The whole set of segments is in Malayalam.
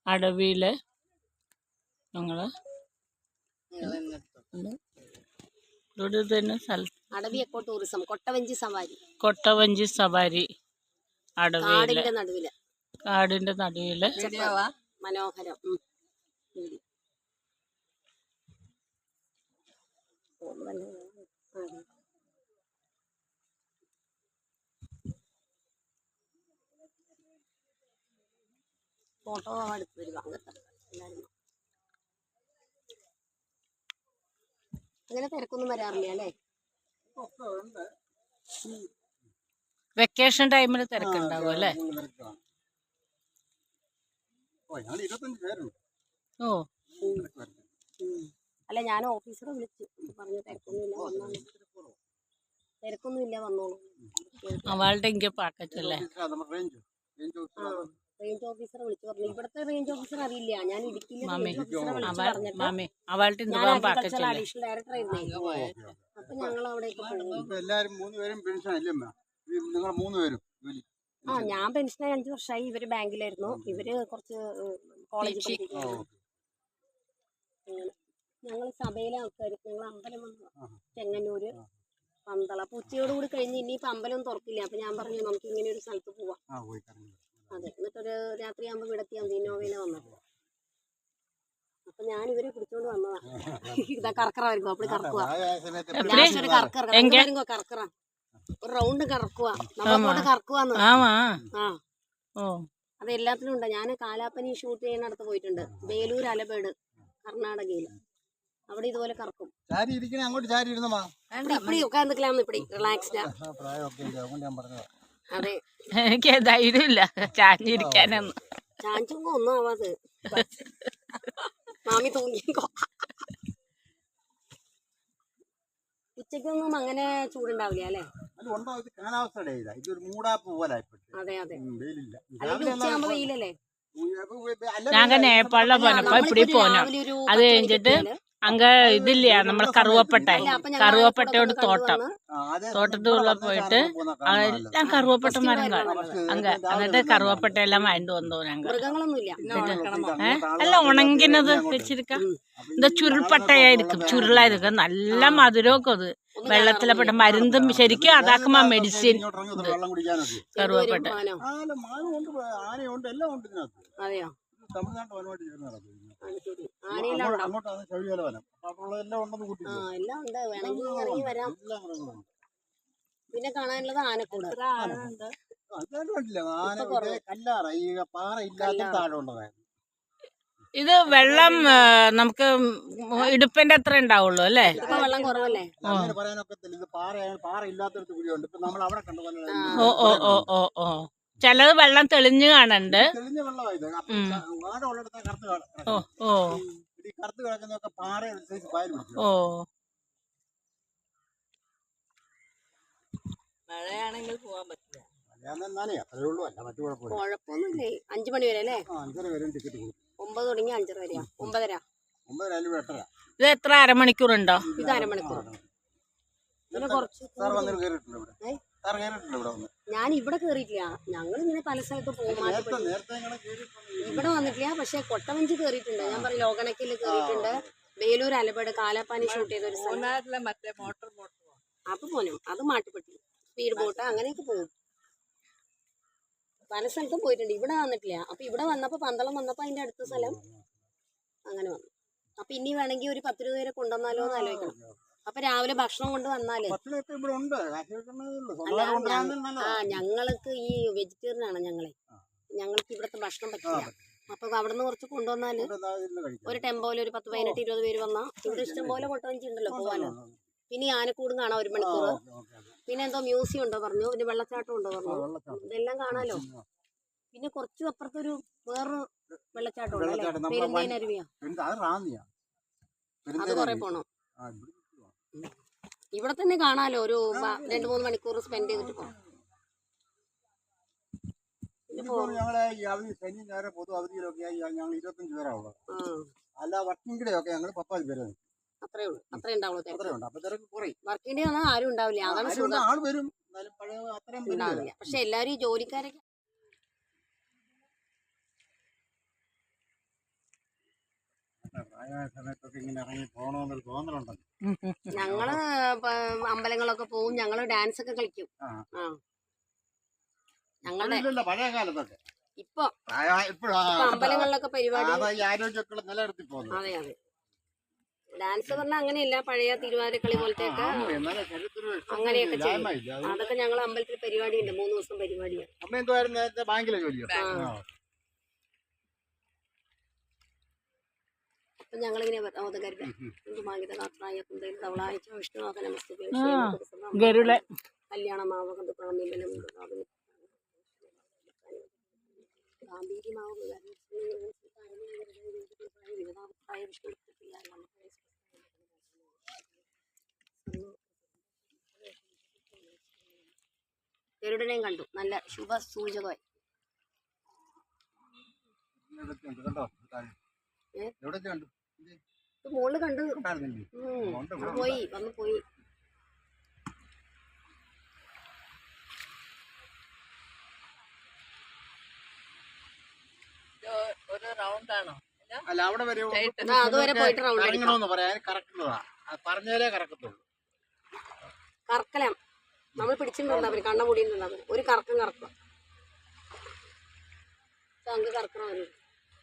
അടവിയിൽ ഞങ്ങൾ ഇവിടെ തന്നെ സ്ഥലത്ത് അടവി എക്കോ ടൂറിസം കൊട്ടവഞ്ചി സവാരി അടവിയിൽ നടുവില് കാടിൻ്റെ നടുവിൽ മനോഹരം. ഫോട്ടോ എടുത്ത് തരുക. എല്ലാവരും അങ്ങനെ തിരക്കൊന്നും വരാറില്ല അല്ലേ? വെക്കേഷൻ ടൈമിൽ തിരക്കുണ്ടാവും അല്ലേ? ഓ അല്ല, ഞാൻ ഓഫീസറെ വിളിച്ചു പറഞ്ഞു തിരക്കൊന്നുമില്ല വന്നോളൂ. അവളുടെ ഇങ്ങ പാക്കറ്റല്ലേ? റേഞ്ച് ഓഫീസറെ വിളിച്ചു പറഞ്ഞു. ഇവിടുത്തെ റേഞ്ച് ഓഫീസർ അറിയില്ല. ഞാൻ ഇടുക്കിയിലെ അഡീഷണൽ ഡയറക്ടർ ആയിരുന്നു. അപ്പൊ ഞങ്ങൾ അവിടേക്ക് ഞാൻ പെൻഷനായി 5 വർഷമായി. ഇവര് ബാങ്കിലായിരുന്നു. ഇവര് കുറച്ച് കോളേജിൽ ഞങ്ങൾ സഭയിലെ ആൾക്കാർ. ഞങ്ങൾ അമ്പലം വന്നു, ചെങ്ങന്നൂര് പന്തള. അപ്പൊ ഉച്ചയോടുകൂടി കഴിഞ്ഞ് ഇനിയിപ്പോ അമ്പലം തുറക്കില്ല. അപ്പൊ ഞാൻ പറഞ്ഞു നമുക്ക് ഇങ്ങനെ ഒരു സ്ഥലത്ത് പോവാം. അതെ, എന്നിട്ടൊരു രാത്രിയാകുമ്പോ വിടത്തിയാൽ മതി. ഇന്നോവയില് വന്നത്. അപ്പൊ ഞാൻ ഇവരെ പിടിച്ചോണ്ട് വന്നതാ. ഇതാ കറക്കറായിരിക്കും. അപ്പോൾ കറക്കുക കറക്കറ ഒരു റൗണ്ട് കറക്കുക. നമ്മളോട്ട് കറക്കുവാന്ന്. അത് എല്ലാത്തിനും ഉണ്ട്. ഞാൻ കാലാപ്പനി ഷൂട്ട് ചെയ്യുന്നിടത്ത് പോയിട്ടുണ്ട്. വേലൂർ അലബേട് കർണാടകയില്. അവിടെ ഇതുപോലെ കറക്കും. റിലാക്സ്ഡാ. അതെ, എനിക്ക് ധൈര്യമില്ല ചാഞ്ഞിരിക്കാനൊന്നും. ചാഞ്ചുമ്പോ ഒന്നും ആവാത്. മാമി തൂങ്ങിക്കോ. ഉച്ചക്കൊന്നും അങ്ങനെ ചൂടുണ്ടാവില്ല അല്ലേ? അതെ അതെ. ഉച്ചയാകുമ്പോ വെയിലല്ലേ? ഞങ്ങൾ നേപ്പാളിലെ പോനപ്പോ ഇപ്പടി പോനോ. അത് കഴിഞ്ഞിട്ട് അങ്ങ് ഇതില്ല നമ്മൾ കറുവപ്പട്ടയോട് തോട്ടത്തിലുള്ള പോയിട്ട് എല്ലാം കറുവപ്പട്ട മരം അങ്ങ് എന്നിട്ട് കറുവപ്പട്ടയെല്ലാം വാങ്ങിട്ട് വന്നോ ഞങ്ങൾ. എല്ലാം ഉണങ്ങിനത് വെച്ചിരിക്ക. എന്താ ചുരുൾപ്പട്ടയായിരിക്കും, ചുരുളായിരിക്കും. നല്ല മധുരമൊക്കെ അത്. വെള്ളത്തിലെ പെട്ട മരുന്നും ശരിക്കും അതാക്കുമ്പോ മെഡിസിൻ കറുവപ്പട്ട. പിന്നെ കാണാനുള്ളത് ആനക്കൂട്. ഇത് വെള്ളം നമുക്ക് ഇടുപ്പിന്റെ അത്ര ഉണ്ടാവുള്ളൂ അല്ലേ? വെള്ളം കുറവല്ലേ? ഓ ഓ ഓ ഓ ഓ ചിലത് വെള്ളം തെളിഞ്ഞു കാണണ്ട്. ഓ ഓ ഓ മഴയാണെങ്കിൽ പോവാൻ പറ്റില്ല. കുഴപ്പമൊന്നുമില്ലേ? 5 മണി വരെ അല്ലേ? 9 തുടങ്ങി 5:30 വരെയാ. 9:30. ഇത് എത്ര അരമണിക്കൂറുണ്ടോ? ഇത് അരമണിക്കൂർ. പിന്നെ കുറച്ച് ഞാൻ ഇവിടെ കേറിയിട്ടില്ല. ഞങ്ങൾ ഇങ്ങനെ പല സ്ഥലത്ത് പോകും. ഇവിടെ വന്നിട്ടില്ല. പക്ഷെ കൊട്ടവഞ്ചി കേറിയിട്ടുണ്ട്. ഞാൻ പറയും ലോകണക്കിൽ കേറിയിട്ടുണ്ട്. വേലൂർ അലബേട് കാലാപ്പാനി ഷൂട്ട് ചെയ്ത ഒരു സ്ഥലം. അപ്പൊ പോനും അത് മാട്ടുപ്പെട്ടി സ്പീഡ് ബോട്ട് അങ്ങനെയൊക്കെ പോകും. പല സ്ഥലത്തും പോയിട്ടുണ്ട്. ഇവിടെ വന്നിട്ടില്ല. അപ്പൊ ഇവിടെ വന്നപ്പോ പന്തളം വന്നപ്പോ അതിന്റെ അടുത്ത സ്ഥലം അങ്ങനെ വന്നു. അപ്പൊ ഇനി വേണമെങ്കിൽ ഒരു 10 രൂപ വരെ കൊണ്ടുവന്നാലോ എന്ന് ആലോചിക്കണം. അപ്പൊ രാവിലെ ഭക്ഷണം കൊണ്ട് വന്നാല് ഞങ്ങൾക്ക് ഈ വെജിറ്റേറിയൻ ആണ്. ഞങ്ങൾക്ക് ഇവിടുത്തെ ഭക്ഷണം പറ്റില്ല. അപ്പൊ അവിടുന്ന് കുറച്ച് കൊണ്ടുവന്നാല് ഒരു ടെമ്പോയിൽ ഒരു 10, 18, 20 പേര് വന്നാ ഇവിടെ ഇഷ്ടം പോലെ കൊട്ടവഞ്ചി ഉണ്ടല്ലോ പോവാലോ. പിന്നെ ആനക്കൂടും കാണാം 1 മണിക്കൂർ. പിന്നെ എന്തോ മ്യൂസിയം ഉണ്ടോ പറഞ്ഞു. പിന്നെ വെള്ളച്ചാട്ടം ഉണ്ടോ പറഞ്ഞു. ഇതെല്ലാം കാണാലോ. പിന്നെ കുറച്ച് അപ്പുറത്തൊരു വേറൊരു വെള്ളച്ചാട്ടം ഉണ്ടല്ലേ, പെരുന്തേനരുവിയാ. അത് കുറെ പോണം. ഇവിടെ തന്നെ കാണാലോ. ഒരു 2-3 മണിക്കൂർ സ്പെൻഡ് ചെയ്തിട്ട് പോകാം. അത്രേ ഉള്ളൂ. അത്രേ ഉണ്ടാവുള്ളൂ. വർക്കിംഗ് ഡേ വന്നാൽ ആരും ഉണ്ടാവില്ല. അതാണ് ഉണ്ടാവില്ല. പക്ഷെ എല്ലാരും ഈ ജോലിക്കാരൊക്കെ സമയത്തൊക്കെ ഇങ്ങനെ ഇറങ്ങി പോകണമെന്നൊരു തോന്നലുണ്ടല്ലോ. ഞങ്ങള് അമ്പലങ്ങളൊക്കെ പോവും, ഞങ്ങള് ഡാൻസ് ഒക്കെ കളിക്കും. ഞങ്ങളുടെ ഇല്ലല്ലോ പഴയ കാലത്തൊക്കെ ഇപ്പൊ അമ്പലങ്ങളിലൊക്കെ പരിപാടി ആരോഗ്യമൊക്കെ നിലനിർത്തി പോകുന്നത്. അതെ അതെ. ഡാൻസ് പറഞ്ഞാൽ അങ്ങനെയല്ല, പഴയ തിരുവാതിരക്കളി പോലത്തെയൊക്കെ അങ്ങനെയൊക്കെ ചെയ്യും. അതൊക്കെ ഞങ്ങൾ അമ്പലത്തിൽ പരിപാടിയുണ്ട്, 3 ദിവസം പരിപാടിയാണ്. അമ്മ എന്തുവായിരുന്നു നേരത്തെ ബാങ്കിലെ ജോലിയോ? അപ്പൊ ഞങ്ങളിങ്ങനെ കല്യാണ മാവ് ഗരുഡനെയും കണ്ടു, നല്ല ശുഭ സൂചകമായി. മോള് കണ്ടു പോയി വന്ന് പോയി. ഒരു റൗണ്ടാണോ? അല്ല അവിടെ വരെ അതുവരെ പോയിട്ട് റൗണ്ട് ഇറങ്ങണമെന്ന് പറയാൻ കറക്കുന്നതാ, പറഞ്ഞാലേ കറക്കത്തുള്ളൂ. കറക്കലാം നമ്മൾ പിടിച്ചിട്ടുണ്ടാവും, അവര് കണ്ണ പൊടിയിട്ടുണ്ടാവും. ഒരു കറക്കം കറക്കുക, അങ്ങ് കറക്കണം.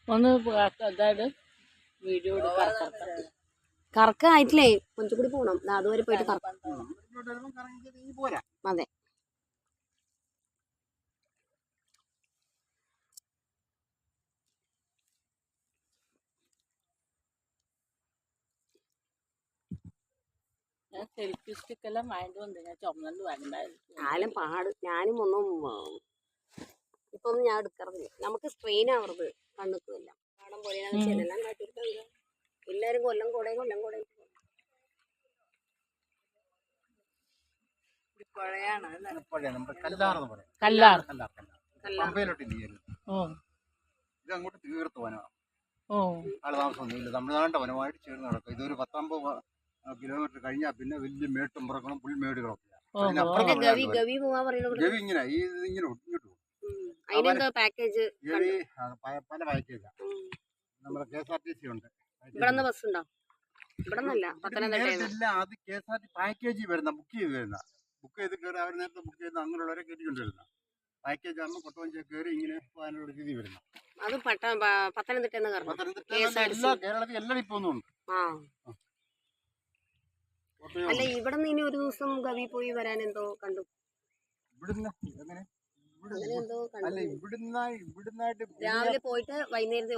ഒന്ന് അതായത് വീഡിയോ കറക്കായിട്ടില്ലേ, കൊഞ്ചു കൂടി പോണം. അതുവരെ പോയിട്ട് കറക്കാം. അതെ. സെൽഫി സ്റ്റിക്ക് എല്ലാം വാങ്ങിട്ട് വന്നു. ഞാൻ ചുമന്നു ഞാനും പാട്, ഞാനും ഒന്നും ഇപ്പൊ ഒന്നും ഞാൻ എടുക്കാറില്ല. നമുക്ക് സ്ട്രെയിൻ ആവരുത് കണ്ണുക്കുമെല്ലാം. കാണാൻ പോലെ എല്ലാം കാട്ടിട്ട് എല്ലാരും കൊല്ലം കൂടെ ഇത് അങ്ങോട്ട് തീർത്ത് വനമാണ്. ആള് താമസമൊന്നുമില്ല, തമിഴ്നാടിന്റെ വനമായിട്ട് ചേർന്ന് നടക്കും. ഇതൊരു 10-50 കിലോമീറ്റർ കഴിഞ്ഞാൽ പിന്നെ വലിയ മേട്ടും പുറക്കണം, പുൽമേടുകളൊക്കെ. ഗവി ഇങ്ങനെ ഇങ്ങോട്ട് പോകും. പാക്കേജ് പല പാക്കേജാ. നമ്മുടെ KSRTC ഉണ്ട്. ഇവിടെ ബസ് ഉണ്ടോ? ഇവിടെ ഇല്ല, അത് KSRTC പാക്കേജിൽ വരുന്ന, ബുക്ക് ചെയ്ത് കയറി. അവർ നേരത്തെ ബുക്ക് ചെയ്ത് അങ്ങനെയുള്ളവരെ കയറ്റിക്കൊണ്ടിരുന്ന പാക്കേജ് ആകുമ്പോൾ കൊട്ടവഞ്ചി കയറി ഇങ്ങനെ പോകാനുള്ള രീതി വരുന്നു. അത് പത്തനംതിട്ട കേരളത്തിൽ എല്ലായിടത്തും ഇപ്പൊ ഒന്നും ഉണ്ട്. അല്ല, ഇവിടെ നിന്ന് ഇനി ഒരു ദിവസം ഗവി പോയി വരാൻ എന്തോ കണ്ടു. രാവിലെ പോയിട്ട് വൈകുന്നേരത്തെ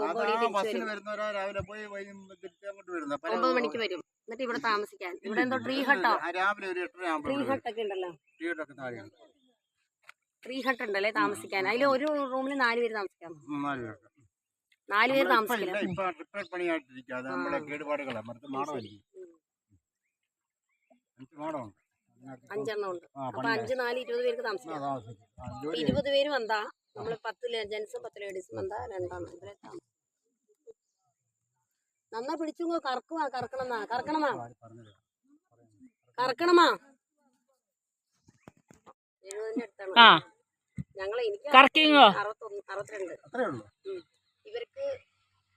9 മണിക്ക് വരും. എന്നിട്ട് ഇവിടെ താമസിക്കാൻ. ഇവിടെ എന്തോ ട്രീ ഹട്ടോ, ട്രീ ഹട്ടൊക്കെ ഉണ്ടല്ലോ. ട്രീ ഹട്ട് ഉണ്ടല്ലേ താമസിക്കാൻ. അതിൽ ഒരു റൂമിൽ 4 പേര് താമസിക്കാം. 4 പേര് താമസിക്കില്ല. 5 ഉണ്ട്. അപ്പൊ 5, 4, 20 പേർക്ക് താമസിക്കാം. 20 പേര് വന്നാ നമ്മള് 10 ജെന്റ്സും 10 ലേഡീസും വന്നാ 2 നന്നാ പിടിച്ചു. കറക്കണമാ 70 അടുത്താണ് ഞങ്ങളെ. എനിക്ക് 62, ഇവർക്ക്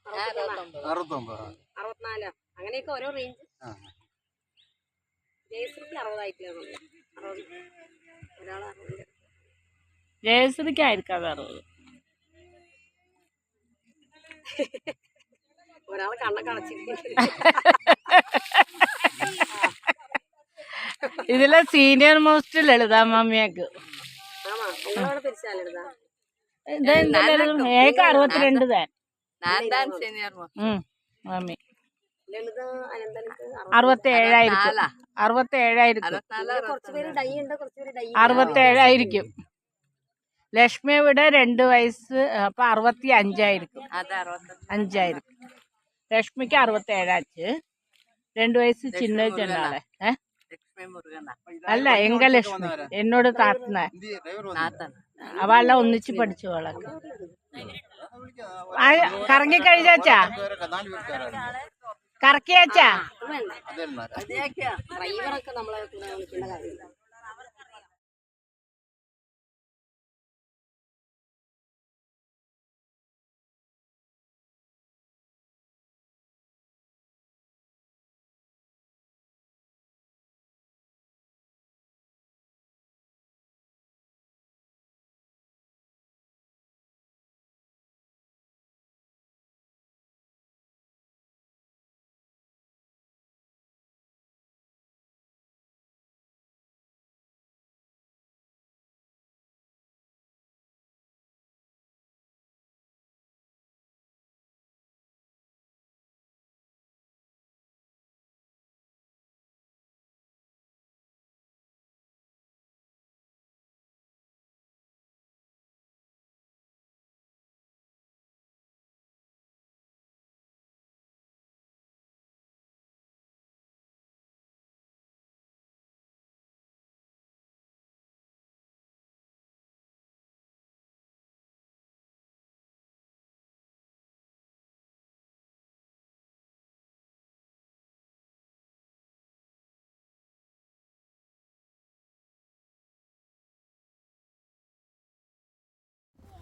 64, അങ്ങനെയൊക്കെ ഓരോ റേഞ്ച്. ജയശ്രീക്ക് 60 ആയിട്ടില്ല. ഒരാൾ 60. ജയശ്രീക്കായിരിക്കാം 60. ഒരാള് കണ്ണൊക്കെ അടച്ചിരിക്കുന്നു. ഇതിലെ സീനിയർ മോസ്റ്റ് ലളിതാ മാമിയാക്ക്. ഏക 62 താൻ മാമി 67 ലക്ഷ്മി ഇവിടെ 2 വയസ്സ്, അപ്പൊ 65 5 ലക്ഷ്മിക്ക് 67 2 വയസ്സ് ചിന്ന ചെന്നാളെ. അല്ല, എങ്ക ലക്ഷ്മി എന്നോട് താത്തന. അവളെ ഒന്നിച്ച് പഠിച്ചോളാം. കറങ്ങിക്കഴിഞ്ഞാച്ചാ കറക്കിയാച്ചാ ഡ്രൈവറൊക്കെ നമ്മളെ വിളിക്കേണ്ട കാര്യമില്ല.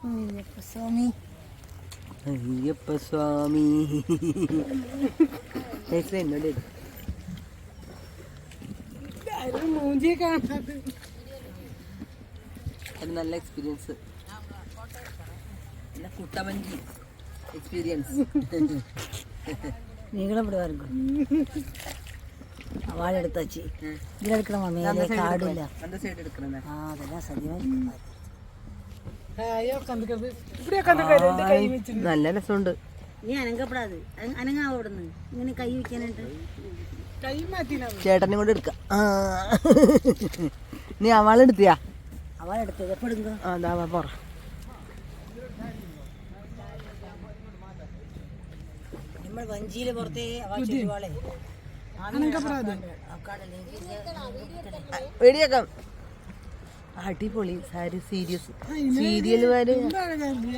അയ്യപ്പസ്വാമി അയ്യപ്പസ്വാമി എന്നോട് അത് നല്ല എക്സ്പീരിയൻസ്, നല്ല കുട്ടമഞ്ചി എക്സ്പീരിയൻസ്. നീളം ഇടുവാർക്കും വാഴെടുത്തച്ചി ഇതിലെടുക്കണം മേലെ കാടില്ല. സൈഡ് എടുക്കണേ. ആ അതെല്ലാം സദ്യ നല്ല രസമുണ്ട്. നീ അനങ്ങപ്പെടാതെ അനങ്ങാവോ ഇവിടുന്ന് ഇങ്ങനെ കൈ വെക്കാനായിട്ട്. ചേട്ടനെ കൊണ്ട് എടുക്കാം. നീ അവളെടുത്തിയാ? അവളെടുത്തത് എപ്പോ എടുക്കുക? അതാ പറ. നമ്മൾ വഞ്ചിയില് പുറത്തേ വെടിയേക്കാം. അടിപൊളി സാരി. സീരിയസ് സീരിയലുകാര്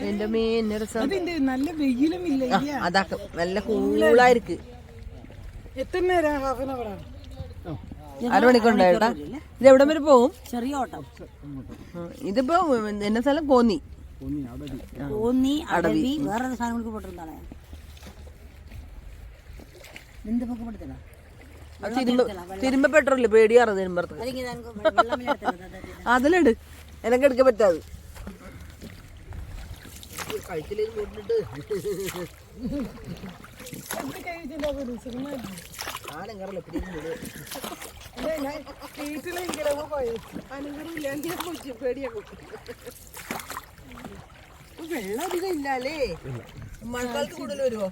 എന്റെ മെയിൻ രസം. നല്ല വെയിലും ഇല്ല. അതാക്കാം, നല്ല കൂളായിരിക്കും. എത്ര നേരം? ഹാഫ് ആൻ അവർ ആണ്. അരമണിക്കൂറുണ്ടായിട്ടാ. ഇത് എവിടെ വരെ പോവും? ചെറിയ ഓട്ടം. ഇതിപ്പോ എന്നെ സ്ഥലം കോന്നി. കോന്നി അടവി വേറെ സാധനങ്ങൾക്ക് പോട്ടിരുന്നാണ്. എന്ത് പൊക്കെ പെടുത്തണം? തിരുമ്പ പെട്രോളില് പേടിയാറ് തിരുമ്പറത്ത്. അതിലിട്, എനക്ക് എടുക്കാൻ പറ്റാത്. വെള്ളം അധികം ഇല്ലല്ലേ? മഴക്കാലത്ത് കൂടുതൽ വരുമോ?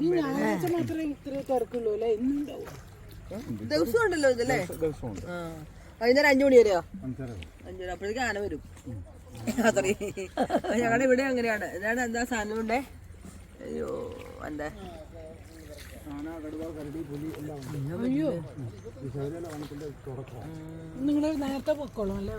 ഞായറാഴ്ച മാത്രമേ ഇത്ര തിരക്കുള്ളൂ അല്ലേ? ഇന്നുണ്ടാവും. ദിവസം ഉണ്ടല്ലോ ഇതല്ലേ? വൈകുന്നേരം 5 മണി വരെയോ? 5 വരെ. അപ്പോഴേക്കും ആന വരും. അത്രേ. ഞങ്ങളുടെ ഇവിടെ അങ്ങനെയാണ്. ഇതാണ് എന്താ സാധനം ഉണ്ടേ? അയ്യോ എന്താ അയ്യോ നിങ്ങൾ നേരത്തെ പൊക്കോളൂ അല്ലേ?